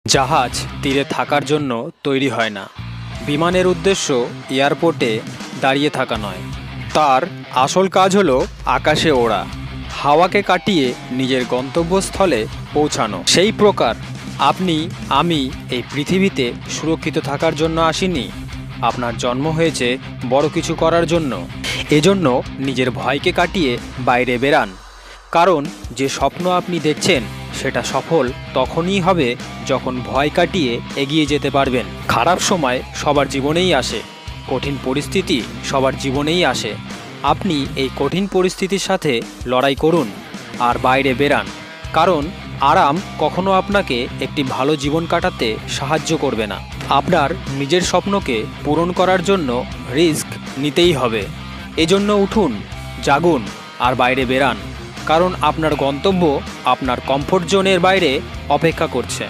জাহাজ তীরে থাকার জন্য তৈরি হয় না। বিমানের উদ্দেশ্য এয়ারপোর্টে দাঁড়িয়ে থাকা নয়, তার আসল কাজ হলো আকাশে ওড়া, হাওয়াকে কাটিয়ে নিজের গন্তব্যস্থলে পৌঁছানো। সেই প্রকার আপনি আমি এই পৃথিবীতে সুরক্ষিত থাকার জন্য আসিনি। আপনার জন্ম হয়েছে বড় কিছু করার জন্য। এজন্য নিজের ভয়কে কাটিয়ে বাইরে বেরান, কারণ যে স্বপ্ন আপনি দেখছেন সেটা সফল তখনই হবে যখন ভয় কাটিয়ে এগিয়ে যেতে পারবেন। খারাপ সময় সবার জীবনেই আসে, কঠিন পরিস্থিতি সবার জীবনেই আসে। আপনি এই কঠিন পরিস্থিতির সাথে লড়াই করুন আর বাইরে বেরান, কারণ আরাম কখনো আপনাকে একটি ভালো জীবন কাটাতে সাহায্য করবে না। আপনার নিজের স্বপ্নকে পূরণ করার জন্য রিস্ক নিতেই হবে। এজন্য উঠুন, জাগুন আর বাইরে বেরান, কারণ আপনার গন্তব্য আপনার কমফোর্ট জোনের বাইরে অপেক্ষা করছে।